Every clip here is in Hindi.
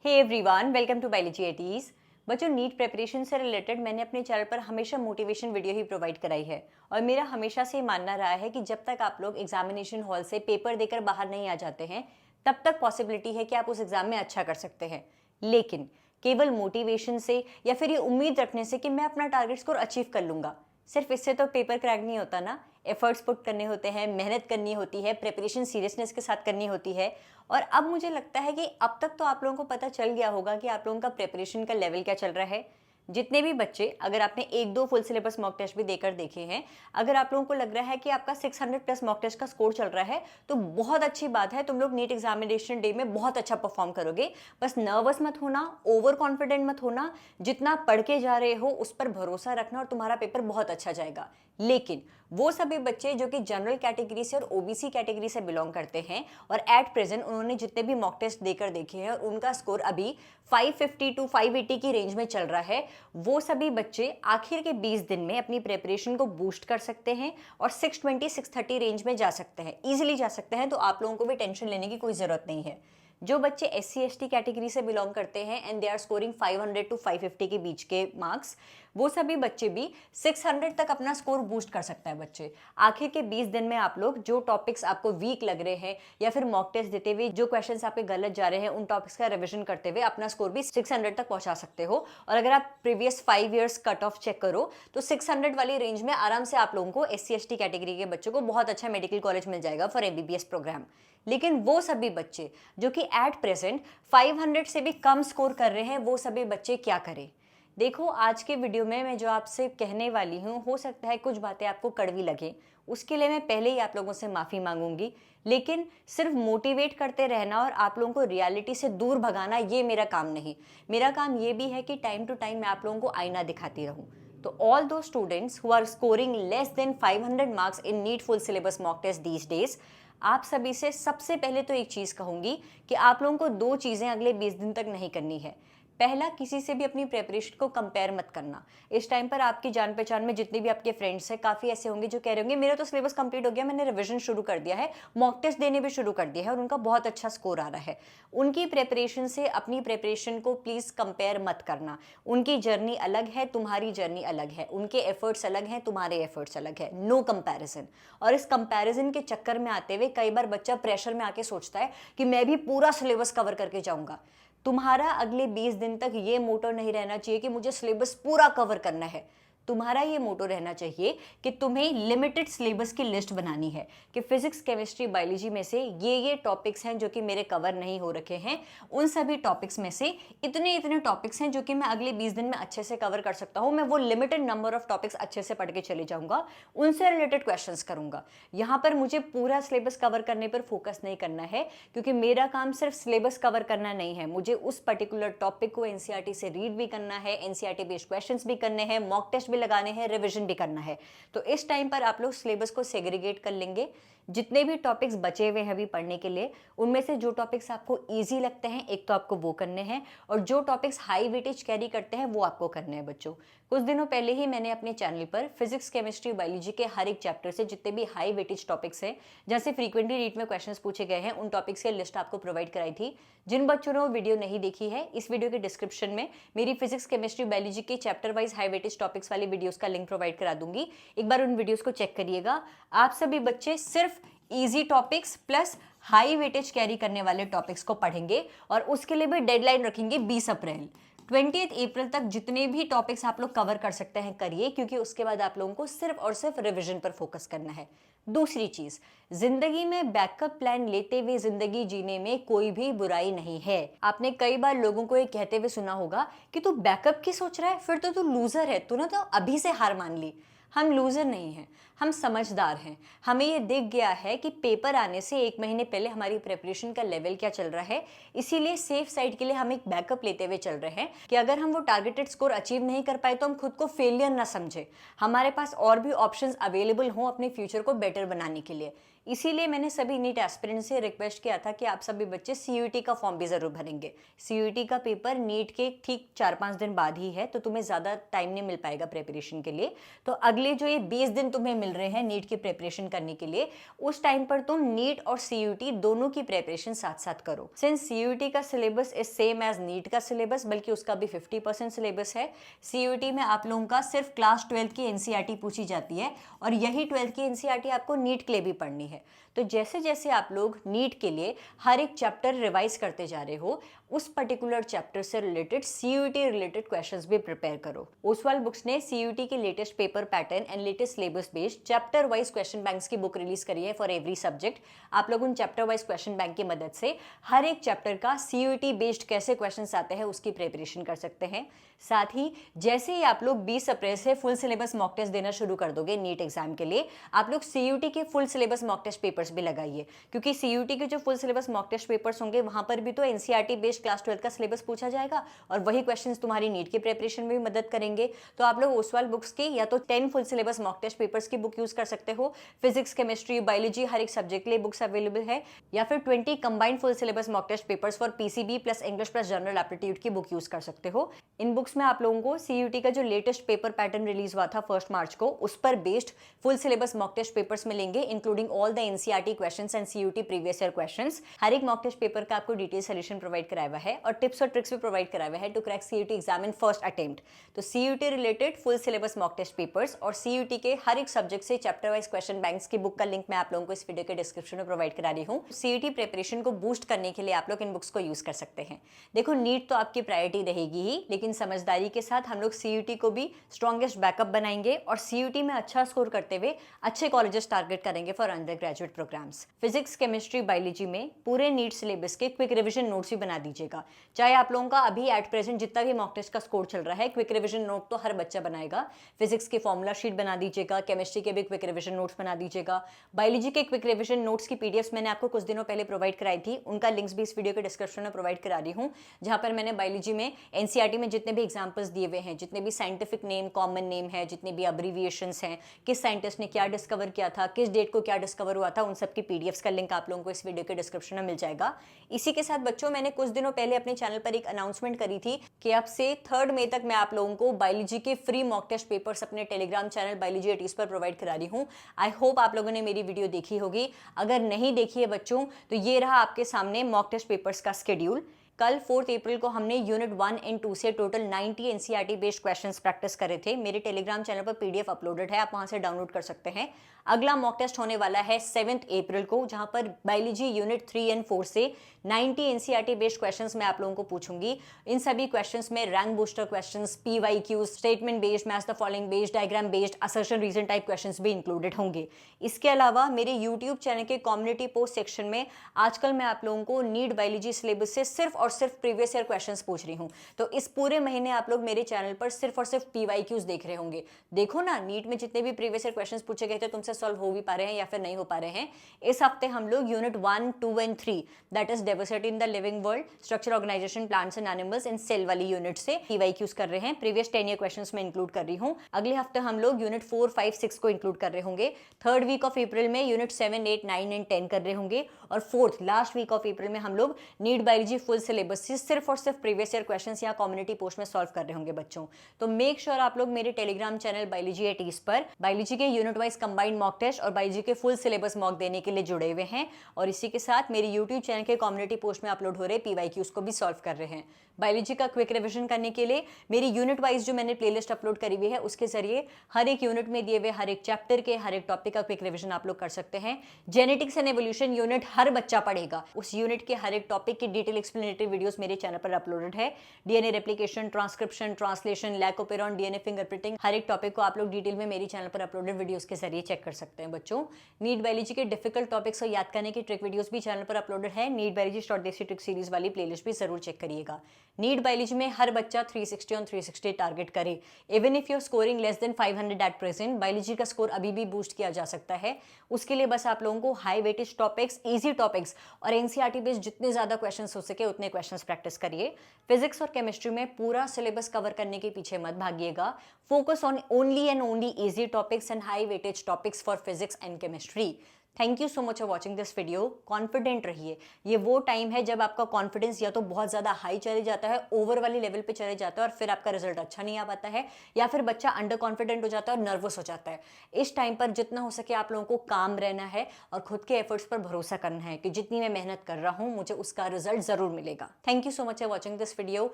Hey everyone, welcome to biology eighties. बच्चों, नीट प्रिपरेशन से रिलेटेड मैंने अपने चैनल पर हमेशा मोटिवेशन वीडियो ही प्रोवाइड कराई है और मेरा हमेशा से मानना रहा है कि जब तक आप लोग एग्जामिनेशन हॉल से पेपर देकर बाहर नहीं आ जाते हैं तब तक पॉसिबिलिटी है कि आप उस एग्जाम में अच्छा कर सकते हैं। लेकिन केवल मोटिवेशन से या फिर ये उम्मीद रखने से कि मैं अपना टारगेट स्कोर अचीव कर लूंगा, सिर्फ इससे तो पेपर क्रैक नहीं होता ना। एफर्ट्स पुट करने होते हैं, मेहनत करनी होती है, प्रिपरेशन सीरियसनेस के साथ करनी होती है। और अब मुझे लगता है कि अब तक तो आप लोगों को पता चल गया होगा कि आप लोगों का प्रिपरेशन का लेवल क्या चल रहा है। जितने भी बच्चे, अगर आपने एक दो फुल सिलेबस मॉक टेस्ट भी देकर देखे हैं, अगर आप लोगों को लग रहा है कि आपका 600 प्लस मॉक टेस्ट का स्कोर चल रहा है तो बहुत अच्छी बात है, तुम लोग नीट एग्जामिनेशन डे में बहुत अच्छा परफॉर्म करोगे। बस नर्वस मत होना, ओवर कॉन्फिडेंट मत होना, जितना पढ़ के जा रहे हो उस पर भरोसा रखना और तुम्हारा पेपर बहुत अच्छा जाएगा। लेकिन वो सभी बच्चे जो कि जनरल कैटेगरी से और ओबीसी कैटेगरी से बिलोंग करते हैं और एट प्रेजेंट उन्होंने जितने भी मॉक टेस्ट देकर देखे हैं और उनका स्कोर अभी 550 टू 580 की रेंज में चल रहा है, वो सभी बच्चे आखिर के 20 दिन में अपनी प्रिपरेशन को बूस्ट कर सकते हैं और 620 630 रेंज में जा सकते हैं, इजीली जा सकते हैं। तो आप लोगों को भी टेंशन लेने की कोई ज़रूरत नहीं है। जो बच्चे SC ST कैटेगरी से बिलोंग करते हैं and they are scoring 500 to 550 के बीच के मार्क्स, वो सभी बच्चे भी 600 तक अपना स्कोर बूस्ट कर सकता है। बच्चे आखिर के 20 दिन में आप लोग जो टॉपिक्स आपको वीक लग रहे हैं या फिर मॉक टेस्ट देते हुए जो क्वेश्चंस आपके गलत जा रहे हैं उन टॉपिक्स का रिवीजन करते हुए अपना स्कोर भी 600 तक पहुंचा सकते हो। और अगर आप previous 5 years cut off check करो तो 600 वाली रेंज में आराम से आप लोगों को SC ST कैटेगरी के बच्चों को बहुत अच्छा मेडिकल कॉलेज मिल जाएगा फॉर MBBS प्रोग्राम। लेकिन वो सभी बच्चे जो कि एट प्रेजेंट 500 से भी कम स्कोर कर रहे हैं, वो सभी बच्चे क्या करें? देखो, आज के वीडियो में मैं जो आपसे कहने वाली हूँ, हो सकता है कुछ बातें आपको कड़वी लगे, उसके लिए मैं पहले ही आप लोगों से माफ़ी मांगूंगी। लेकिन सिर्फ मोटिवेट करते रहना और आप लोगों को रियलिटी से दूर भगाना ये मेरा काम नहीं। मेरा काम ये भी है कि टाइम टू टाइम मैं आप लोगों को आईना दिखाती रहूँ। तो all those students who are scoring less than 500 marks in NEET full syllabus mock test these days, आप सभी से सबसे पहले तो एक चीज़ कहूँगी कि आप लोगों को दो चीज़ें अगले 20 दिन तक नहीं करनी है। पहला, किसी से भी अपनी प्रिपरेशन को कंपेयर मत करना। इस टाइम पर आपकी जान पहचान में जितने भी आपके फ्रेंड्स हैं, काफ़ी ऐसे होंगे जो कह रहे होंगे मेरा तो सिलेबस कंप्लीट हो गया, मैंने रिवीजन शुरू कर दिया है, मॉक टेस्ट देने भी शुरू कर दिया है और उनका बहुत अच्छा स्कोर आ रहा है। उनकी प्रिपरेशन से अपनी प्रिपरेशन को प्लीज़ कंपेयर मत करना। उनकी जर्नी अलग है, तुम्हारी जर्नी अलग है, उनके एफर्ट्स अलग हैं, तुम्हारे एफर्ट्स अलग है, नो कंपैरिजन। और इस कंपैरिजन के चक्कर में आते हुए कई बार बच्चा प्रेशर में आके सोचता है कि मैं भी पूरा सिलेबस कवर करके जाऊंगा। तुम्हारा अगले 20 दिन तक ये मोटो नहीं रहना चाहिए कि मुझे सिलेबस पूरा कवर करना है। तुम्हारा ये मोटो रहना चाहिए कि तुम्हें लिमिटेड सिलेबस की लिस्ट बनानी है कि फिजिक्स, केमिस्ट्री, बायोलॉजी में से ये टॉपिक्स हैं जो कि मेरे कवर नहीं हो रखे हैं, उन सभी टॉपिक्स में से इतने इतने टॉपिक्स हैं जो कि मैं अगले 20 दिन में अच्छे से कवर कर सकता हूँ। मैं वो लिमिटेड नंबर ऑफ टॉपिक्स अच्छे से पढ़ के चले जाऊँगा, उनसे रिलेटेड क्वेश्चंस करूँगा। यहाँ पर मुझे पूरा सिलेबस कवर करने पर फोकस नहीं करना है क्योंकि मेरा काम सिर्फ सिलेबस कवर करना नहीं है, मुझे उस पर्टिकुलर टॉपिक को NCERT से रीड भी करना है, NCERT बेस्ड क्वेश्चंस भी करने हैं, मॉक टेस्ट लगाने हैं, रिवीजन भी करना है। तो इस टाइम पर आप लोग सिलेबस को सेग्रीगेट कर लेंगे। जितने भी टॉपिक्स बचे हुए हैं अभी पढ़ने के लिए, उनमें से जो टॉपिक्स आपको इजी लगते हैं एक तो आपको वो करने हैं और जो टॉपिक्स हाई वेटेज कैरी करते हैं वो आपको करने हैं। बच्चों, कुछ दिनों पहले ही मैंने अपने चैनल पर फिजिक्स, केमिस्ट्री, बायोलॉजी के हर एक चैप्टर से जितने भी हाई वेटेज टॉपिक्स हैं जहाँ से फ्रीक्वेंटली रीट में क्वेश्चंस पूछे गए हैं, उन टॉपिक्स की लिस्ट आपको प्रोवाइड कराई थी। जिन बच्चों ने वो वीडियो नहीं देखी है, इस वीडियो के डिस्क्रिप्शन में मेरी फिजिक्स, केमिस्ट्री, बायोलॉजी के chapter wise high weightage topics वाली वीडियोस का लिंक प्रोवाइड करा दूंगी। एक बार उन वीडियोस को चेक करिएगा। आप सभी बच्चे सिर्फ easy topics plus high weightage carry करने वाले टॉपिक्स को पढ़ेंगे और उसके लिए भी डेडलाइन रखेंगे 20 अप्रैल। 20 अप्रैल तक जितने भी टॉपिक्स आप लोग कवर कर सकते हैं करिए, क्योंकि उसके बाद आप लोगों को सिर्फ और सिर्फ रिवीजन पर फोकस करना है। दूसरी चीज, जिंदगी में बैकअप प्लान लेते हुए जिंदगी जीने में कोई भी बुराई नहीं है। आपने कई बार लोगों को ये कहते हुए सुना होगा कि तू बैकअप की सोच रहा है, फिर तो तू लूजर है, तूने तो अभी से हार मान ली। हम लूजर नहीं हैं, हम समझदार हैं। हमें ये दिख गया है कि पेपर आने से एक महीने पहले हमारी प्रिपरेशन का लेवल क्या चल रहा है, इसीलिए सेफ साइड के लिए हम एक बैकअप लेते हुए चल रहे हैं कि अगर हम वो टारगेटेड स्कोर अचीव नहीं कर पाए तो हम खुद को फेलियर ना समझे, हमारे पास और भी ऑप्शंस अवेलेबल हों अपने फ्यूचर को बेटर बनाने के लिए। इसीलिए मैंने सभी नीट एस्पिरेंट से रिक्वेस्ट किया था कि आप सभी बच्चे CUET का फॉर्म भी जरूर भरेंगे। CUET का पेपर नीट के ठीक 4-5 दिन बाद ही है, तो तुम्हें ज़्यादा टाइम नहीं मिल पाएगा प्रिपरेशन के लिए। तो अगले जो ये 20 दिन तुम्हें मिल रहे हैं नीट की प्रिपरेशन करने के लिए, उस टाइम पर तुम नीट और सीयूटी दोनों की प्रिपरेशन साथ साथ करो। सिंस सीयूटी का syllabus is same as NEET का सिलेबस, बल्कि उसका भी 50% सिलेबस है। सीयूटी में आप लोगों का सिर्फ क्लास 12 की एनसीईआरटी पूछी जाती है और यही 12th की एनसीईआरटी आपको नीट के लिए भी पढ़नी है। तो जैसे जैसे आप लोग नीट के लिए हर एक चैप्टर रिवाइज करते जा रहे हो, उस पर्टिकुलर चैप्टर से रिलेटेड सीयूटी रिलेटेड क्वेश्चंस भी प्रिपेयर करो। ओसवाल बुक्स ने सीयूटी के latest paper pattern and latest syllabus based chapter wise question banks की बुक रिलीज करी है फॉर एवरी सब्जेक्ट। आप लोग उन चैप्टर वाइज क्वेश्चन बैंक की मदद से हर एक चैप्टर का सीयूटी बेस्ड कैसे क्वेश्चंस आते हैं उसकी प्रिपरेशन कर सकते हैं। साथ ही जैसे ही आप लोग 20 अप्रैल से फुल सिलेबस मॉक टेस्ट देना शुरू कर दोगे नीट एग्जाम के लिए, आप लोग सीयूटी के full syllabus mock test papers भी लगाइए, क्योंकि सीयूटी के जो full syllabus mock test papers होंगे वहां पर भी तो एनसीईआरटी बेस्ड क्लास 12 का सिलेबस पूछा जाएगा और वही क्वेश्चंस तुम्हारी नीट की प्रिपरेशन में भी मदद करेंगे। तो आप लोग ओसवाल बुक्स की या तो 10 full syllabus mock test papers की बुक यूज कर सकते हो, फिजिक्स केमिस्ट्री बायोलॉजी हर एक सब्जेक्ट के लिए बुक्स अवेलेबल है, या फिर 20 combined full syllabus mock test papers for PCB plus English plus general aptitude की बुक यूज कर सकते हो। इन बुक्स में आप लोगों को सीयूटी का जो लेटेस्ट पेपर पैटर्न रिलीज हुआ था 1 मार्च को, उस पर based full syllabus mock test papers मिलेंगे, including all the NCERT questions and CUET previous year questions. हर एक मॉक टेस्ट पेपर का आपको डिटेल सॉल्यूशन प्रोवाइड कराया हुआ है और टिप्स और ट्रिक्स भी प्रोवाइड कराया हुआ है to crack CUET exam in first attempt. तो CUET related full syllabus mock test papers और सीयूटी के हर एक सब्जेक्ट से चैप्टर वाइज क्वेश्चन बैंक्स की बुक का लिंक मैं आप लोगों को इस वीडियो के डिस्क्रिप्शन में प्रोवाइड करा रही हूँ। सीयूटी प्रिपरेशन को बूस्ट करने के लिए आप लोग इन बुक्स को यूज कर सकते हैं। देखो, नीट तो आपकी प्रायोरिटी रहेगी ही, लेकिन समझदारी के साथ हम लोग सीयूटी को भी स्ट्रॉन्गेस्ट बैकअप बनाएंगे और सीयूटी में अच्छा स्कोर करते हुए अच्छे कॉलेजेस टारगेट करेंगे for undergraduate programmes. Physics chemistry biology में पूरे नीट सिलेबस के क्विक रिवीजन नोट्स भी बना दीजिएगा। चाहे आप लोगों का अभी एट प्रेजेंट जितना भी मॉक टेस्ट का स्कोर चल रहा है, क्विक रिवीजन नोट तो हर बच्चा बनाएगा। फिजिक्स की फॉर्मूला शीट बना दीजिएगा, केमिस्ट्री के भी क्विक रिवीजन नोट्स बना दीजिएगा। बायोलॉजी के क्विक रिवीजन नोट्स की पीडीएफ्स मैंने आपको कुछ दिनों पहले प्रोवाइड कराई थी, उनका लिंक्स भी इस वीडियो के डिस्क्रिप्शन में प्रोवाइड करा रही हूँ, जहां पर मैंने बायोलॉजी में एनसीईआरटी में जितने भी एग्जाम्पल्स दिए हुए हैं, जितने भी साइंटिफिक नेम कॉमन नेम है, जितने भी अब्रीविएशंस हैं, किस साइंटिस्ट ने क्या डिस्कवर किया था, किस डेट को क्या डिस्कवर हुआ था, उन सब की पीडीएफ्स का लिंक आप लोगों को इस वीडियो के डिस्क्रिप्शन में मिल जाएगा। इसी के साथ बच्चों, मैंने कुछ दिनों पहले अपने चैनल पर एक अनाउंसमेंट करी थी कि अब से 3 मई तक मैं आप लोगों को बायोलॉजी के फ्री मॉक टेस्ट पेपर्स अपने टेलीग्राम चैनल बायोलॉजी एटीज पर प्रोवाइड करा रही हूँ। आई होप आप लोगों ने मेरी वीडियो देखी होगी। अगर नहीं देखी है बच्चों, तो ये रहा आपके सामने मॉक टेस्ट पेपर्स का शेड्यूल। कल 4 अप्रैल को हमने यूनिट 1 एंड 2 से total 90 NCERT based questions practice करे थे। मेरे टेलीग्राम चैनल पर पीडीएफ अपलोडेड है, आप वहां से डाउनलोड कर सकते हैं। अगला मॉक टेस्ट होने वाला है 7 अप्रैल को, जहां पर बायोलॉजी यूनिट 3 एंड 4 से 90 एनसीईआरटी बेस्ड क्वेश्चंस मैं आप लोगों को पूछूंगी। इन सभी क्वेश्चंस में rank booster questions, PYQs, statement based, match the following based, diagram based, assertion reason type questions भी इंक्लूडेड होंगे। इसके अलावा मेरे यूट्यूब चैनल के कम्युनिटी पोस्ट सेक्शन में आजकल मैं आप लोगों को नीट बायोलॉजी सिलेबस से सिर्फ और सिर्फ प्रीवियस ईयर क्वेश्चंस पूछ रही हूं। तो इस पूरे महीने आप लोग मेरे चैनल पर सिर्फ और सिर्फ पीवाईक्यूज देख रहे होंगे। देखो ना, नीट में जितने भी प्रीवियस ईयर क्वेश्चंस पूछे गए थे तुमसे सॉल्व हो भी पा रहे हैं या फिर नहीं हो पा रहे हैं। इस हफ्ते हम लोग unit 1, 2 and 3 that is diversity in the living world, structure organisation, plants and animals in cell वाली यूनिट से पीवाईक्यूज कर रहे हैं। प्रीवियस 10 ईयर क्वेश्चंस में इंक्लूड कर रही हूं। अगले हफ्ते हम लोग यूनिट 4, 5, 6 को इंक्लूड कर रहे होंगे। 3rd वीक ऑफ अप्रैल में यूनिट 7, 8, 9 एंड 10 कर रहे होंगे और 4th last week of April में हम लोग नीट बायोलॉजी फुल सिलेबस से सिर्फ और सिर्फ प्रीवियस ईयर क्वेश्चंस या कम्युनिटी पोस्ट में सॉल्व कर रहे होंगे बच्चों। तो मेक श्योर आप लोग मेरे टेलीग्राम चैनल बायोलॉजी एटीज पर बायोलॉजी के unit wise combined mock test और बायोलॉजी के फुल सिलेबस मॉक देने के लिए जुड़े हुए हैं और इसी के साथ मेरे यूट्यूब चैनल के कम्युनिटी पोस्ट में अपलोड हो रहे पीवाईक्यूज को भी सॉल्व कर रहे हैं। बायोलॉजी का क्विक रिवीजन करने के लिए मेरी यूनिट वाइज जो मैंने प्लेलिस्ट अपलोड करी हुई है, उसके जरिए हर एक यूनिट में दिए हुए हर एक चैप्टर के हर एक टॉपिक का क्विक रिवीजन आप लोग कर सकते हैं। जेनेटिक्स एंड एवोल्यूशन यूनिट हर बच्चा पढ़ेगा, उस यूनिट के हर एक टॉपिक की डिटेल एक्सप्लेनेटरी वीडियोस मेरे चैनल पर अपलोडेड है। DNA replication, transcription, translation, lac operon, DNA fingerprinting, हर एक टॉपिक को आप लोग डिटेल में मेरे चैनल पर अपलोडेड वीडियोस के जरिए चेक कर सकते हैं बच्चों। नीट बायोलॉजी के डिफिकल्ट टॉपिक्स को याद करने की ट्रिक वीडियोस भी चैनल पर अपलोडेड है। नीट बायोलॉजी शॉर्ट देसी ट्रिक सीरीज वाली प्लेलिस्ट भी जरूर चेक करिएगा। नीट बायोलॉजी में हर बच्चा 360 ऑन 360 टारगेट करे। Even if you are scoring less than 500 at present, biology का स्कोर अभी भी बूस्ट किया जा सकता है। उसके लिए बस आप लोगों को high weightage topics, easy topics और एनसीईआरटी बेस्ड जितने ज्यादा क्वेश्चंस हो सके उतने क्वेश्चंस प्रैक्टिस करिए। फिजिक्स और केमिस्ट्री में पूरा सिलेबस कवर करने के पीछे मत भागिएगा। Focus on only and only easy topics and high weightage topics for physics and chemistry. Thank you so much for watching this video. Confident रहिए, ये वो टाइम है जब आपका कॉन्फिडेंस या तो बहुत ज़्यादा हाई चले जाता है, ओवर वाली लेवल पे चले जाता है और फिर आपका रिजल्ट अच्छा नहीं आ पाता है, या फिर बच्चा अंडर कॉन्फिडेंट हो जाता है और नर्वस हो जाता है। इस टाइम पर जितना हो सके आप लोगों को काम रहना है और खुद के एफर्ट्स पर भरोसा करना है कि जितनी मैं मेहनत कर रहा हूँ मुझे उसका रिजल्ट ज़रूर मिलेगा। Thank you so much for watching this video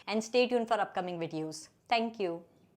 and stay tune for upcoming videos. Thank you.